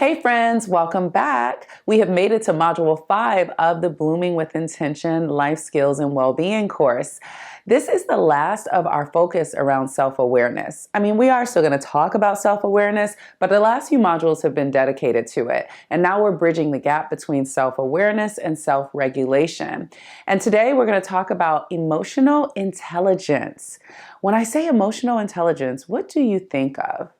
Hey friends, welcome back. We have made it to Module 5 of the Blooming with Intention Life Skills and Wellbeing course. This is the last of our focus around self-awareness. We are still going to talk about self-awareness, but the last few modules have been dedicated to it. And now we're bridging the gap between self-awareness and self-regulation. And today we're going to talk about emotional intelligence. When I say emotional intelligence, what do you think of?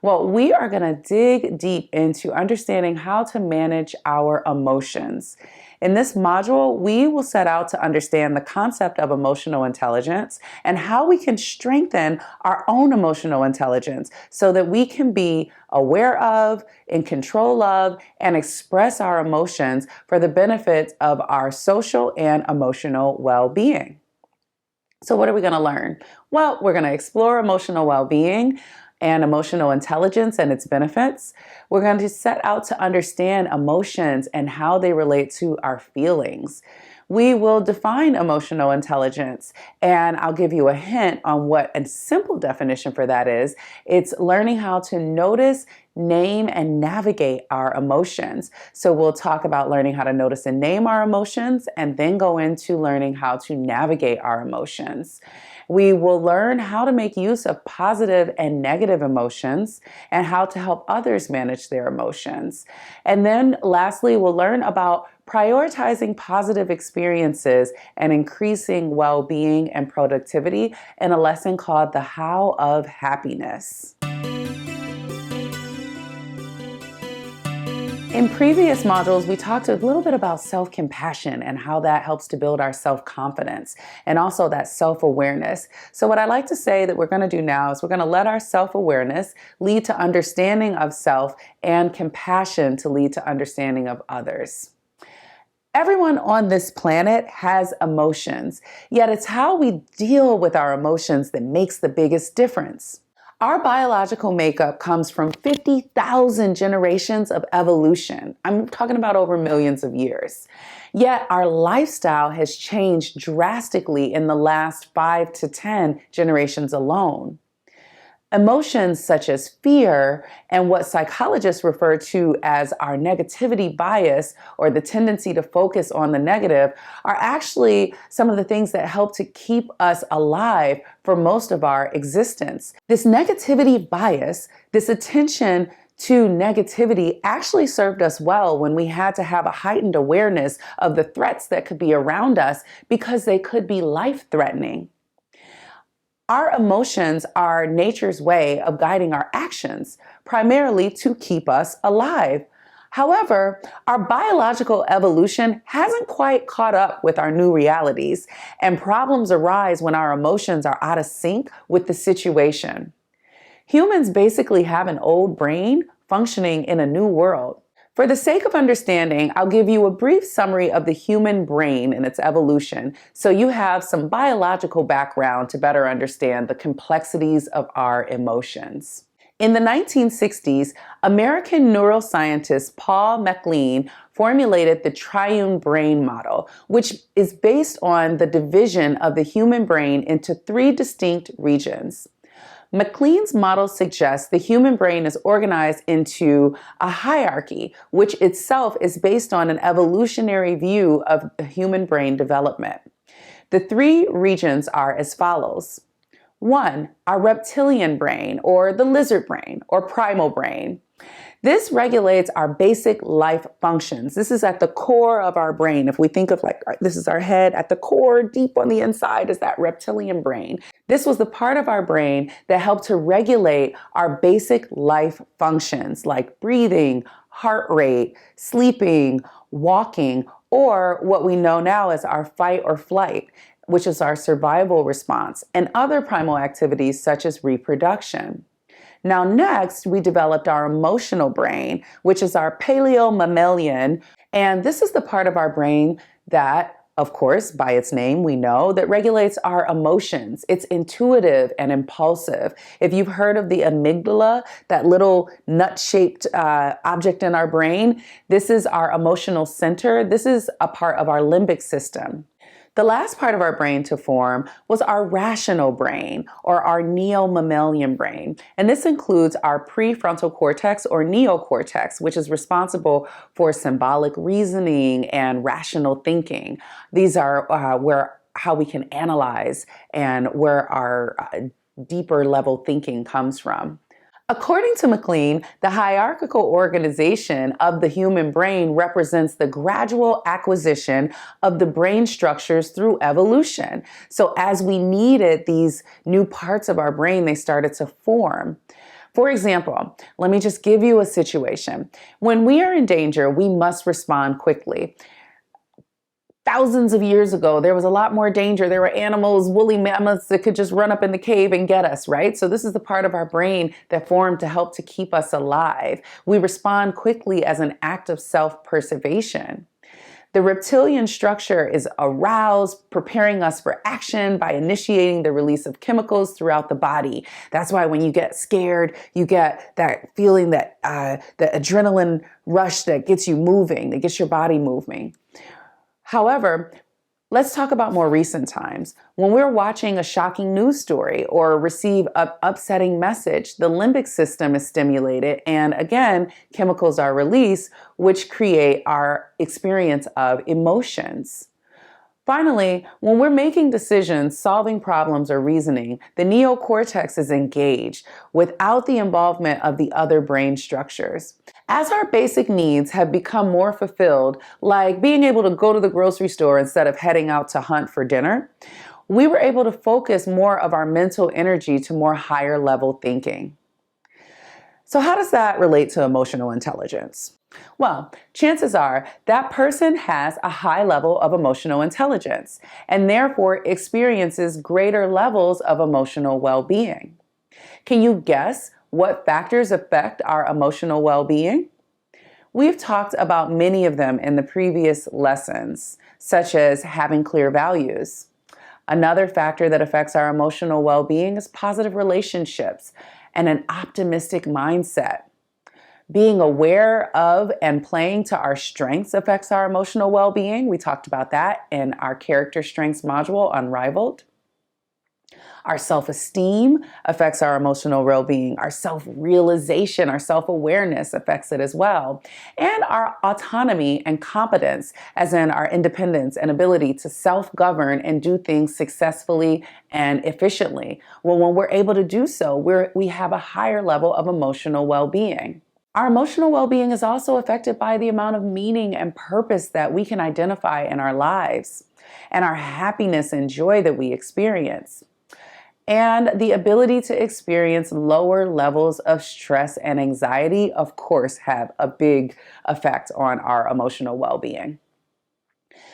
Well, we are going to dig deep into understanding how to manage our emotions. In this module, we will set out to understand the concept of emotional intelligence and how we can strengthen our own emotional intelligence so that we can be aware of, in control of, and express our emotions for the benefits of our social and emotional well-being. So what are we going to learn? Well, we're going to explore emotional well-being and emotional intelligence and its benefits. We're going to set out to understand emotions and how they relate to our feelings. We will define emotional intelligence, and I'll give you a hint on what a simple definition for that is. It's learning how to notice, name, and navigate our emotions. So we'll talk about learning how to notice and name our emotions, and then go into learning how to navigate our emotions. We will learn how to make use of positive and negative emotions and how to help others manage their emotions. And then lastly, we'll learn about prioritizing positive experiences and increasing well-being and productivity in a lesson called The How of Happiness. In previous modules, we talked a little bit about self-compassion and how that helps to build our self-confidence and also that self-awareness. So what I like to say that we're going to do now is we're going to let our self-awareness lead to understanding of self and compassion to lead to understanding of others. Everyone on this planet has emotions, yet it's how we deal with our emotions that makes the biggest difference. Our biological makeup comes from 50,000 generations of evolution. I'm talking about over millions of years. Yet our lifestyle has changed drastically in the last 5 to 10 generations alone. Emotions such as fear and what psychologists refer to as our negativity bias, or the tendency to focus on the negative, are actually some of the things that help to keep us alive for most of our existence. This negativity bias, this attention to negativity, actually served us well when we had to have a heightened awareness of the threats that could be around us because they could be life-threatening. Our emotions are nature's way of guiding our actions, primarily to keep us alive. However, our biological evolution hasn't quite caught up with our new realities, and problems arise when our emotions are out of sync with the situation. Humans basically have an old brain functioning in a new world. For the sake of understanding, I'll give you a brief summary of the human brain and its evolution so you have some biological background to better understand the complexities of our emotions. In the 1960s, American neuroscientist Paul MacLean formulated the triune brain model, which is based on the division of the human brain into 3 distinct regions. MacLean's model suggests the human brain is organized into a hierarchy, which itself is based on an evolutionary view of the human brain development. The 3 regions are as follows. 1, our reptilian brain, or the lizard brain, or primal brain. This regulates our basic life functions. This is at the core of our brain. If we think of this is our head, at the core, deep on the inside is that reptilian brain. This was the part of our brain that helped to regulate our basic life functions like breathing, heart rate, sleeping, walking, or what we know now as our fight or flight, which is our survival response, and other primal activities such as reproduction. Now next, we developed our emotional brain, which is our paleo-mammalian, and this is the part of our brain that, of course, by its name, we know that regulates our emotions. It's intuitive and impulsive. If you've heard of the amygdala, that little nut-shaped object in our brain, this is our emotional center. This is a part of our limbic system. The last part of our brain to form was our rational brain, or our neo-mammalian brain. And this includes our prefrontal cortex or neocortex, which is responsible for symbolic reasoning and rational thinking. These are where how we can analyze and where our deeper level thinking comes from. According to McLean, the hierarchical organization of the human brain represents the gradual acquisition of the brain structures through evolution. So as we needed these new parts of our brain, they started to form. For example, let me just give you a situation. When we are in danger, we must respond quickly. Thousands of years ago, there was a lot more danger. There were animals, woolly mammoths that could just run up in the cave and get us, right? So this is the part of our brain that formed to help to keep us alive. We respond quickly as an act of self-preservation. The reptilian structure is aroused, preparing us for action by initiating the release of chemicals throughout the body. That's why when you get scared, you get that feeling, that the adrenaline rush that gets you moving, that gets your body moving. However, let's talk about more recent times. When we're watching a shocking news story or receive an upsetting message, the limbic system is stimulated, and again, chemicals are released, which create our experience of emotions. Finally, when we're making decisions, solving problems, or reasoning, the neocortex is engaged without the involvement of the other brain structures. As our basic needs have become more fulfilled, like being able to go to the grocery store instead of heading out to hunt for dinner, we were able to focus more of our mental energy to more higher level thinking. So how does that relate to emotional intelligence? Well, chances are that person has a high level of emotional intelligence and therefore experiences greater levels of emotional well-being. Can you guess what factors affect our emotional well-being? We've talked about many of them in the previous lessons, such as having clear values. Another factor that affects our emotional well-being is positive relationships and an optimistic mindset. Being aware of and playing to our strengths affects our emotional well-being. We talked about that in our character strengths module, Unrivaled. Our self-esteem affects our emotional well-being. Our self-realization, our self-awareness affects it as well. And our autonomy and competence, as in our independence and ability to self-govern and do things successfully and efficiently. Well, when we're able to do so, we have a higher level of emotional well-being. Our emotional well-being is also affected by the amount of meaning and purpose that we can identify in our lives, and our happiness and joy that we experience, and the ability to experience lower levels of stress and anxiety, of course, have a big effect on our emotional well-being.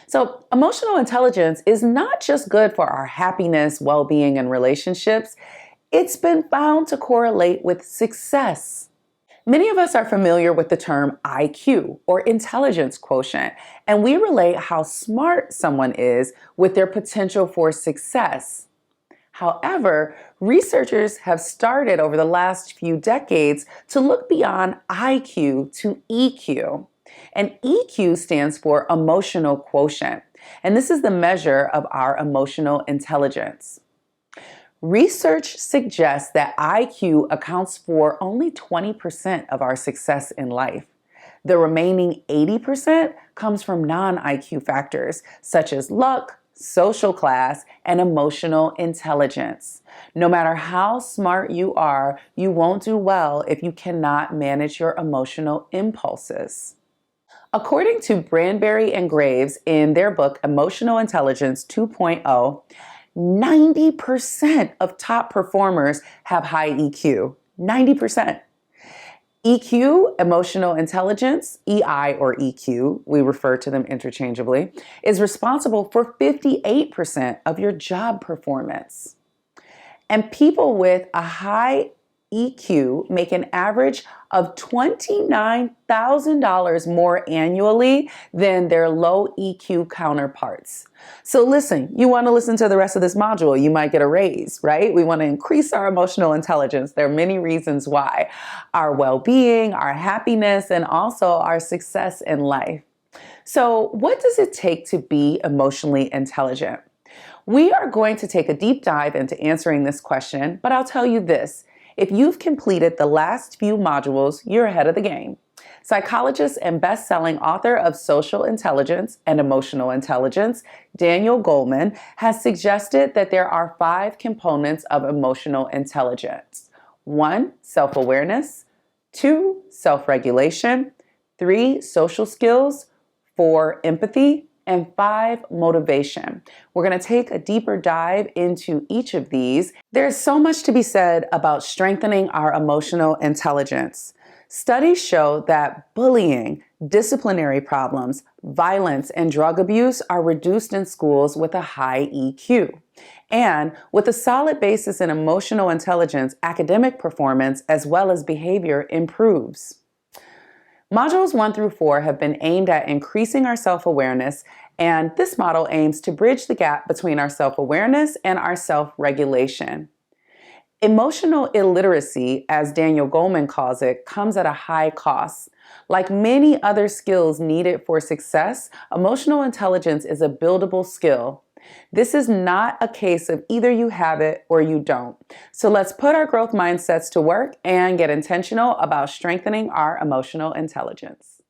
So emotional intelligence is not just good for our happiness, well-being, and relationships. It's been found to correlate with success. Many of us are familiar with the term IQ, or intelligence quotient, and we relate how smart someone is with their potential for success. However, researchers have started over the last few decades to look beyond IQ to EQ. And EQ stands for emotional quotient, and this is the measure of our emotional intelligence. Research suggests that IQ accounts for only 20% of our success in life. The remaining 80% comes from non-IQ factors such as luck, social class, and emotional intelligence. No matter how smart you are, you won't do well if you cannot manage your emotional impulses. According to Branberry and Graves in their book Emotional Intelligence 2.0, 90% of top performers have high EQ. 90%. EQ, emotional intelligence, EI or EQ, we refer to them interchangeably, is responsible for 58% of your job performance. And people with a high EQ make an average of $29,000 more annually than their low EQ counterparts. So listen, you want to listen to the rest of this module, you might get a raise, right? We want to increase our emotional intelligence. There are many reasons why. Our well-being, our happiness, and also our success in life. So, what does it take to be emotionally intelligent? We are going to take a deep dive into answering this question, but I'll tell you this. If you've completed the last few modules, you're ahead of the game. Psychologist and best-selling author of Social Intelligence and Emotional Intelligence, Daniel Goleman, has suggested that there are 5 components of emotional intelligence. 1, self-awareness. 2, self-regulation. 3, social skills. 4, empathy. And 5, motivation. We're going to take a deeper dive into each of these. There's so much to be said about strengthening our emotional intelligence. Studies show that bullying, disciplinary problems, violence, and drug abuse are reduced in schools with a high EQ. And with a solid basis in emotional intelligence, academic performance as well as behavior improves. Modules 1 through 4 have been aimed at increasing our self-awareness, and this model aims to bridge the gap between our self-awareness and our self-regulation. Emotional illiteracy, as Daniel Goleman calls it, comes at a high cost. Like many other skills needed for success, emotional intelligence is a buildable skill. This is not a case of either you have it or you don't. So let's put our growth mindsets to work and get intentional about strengthening our emotional intelligence.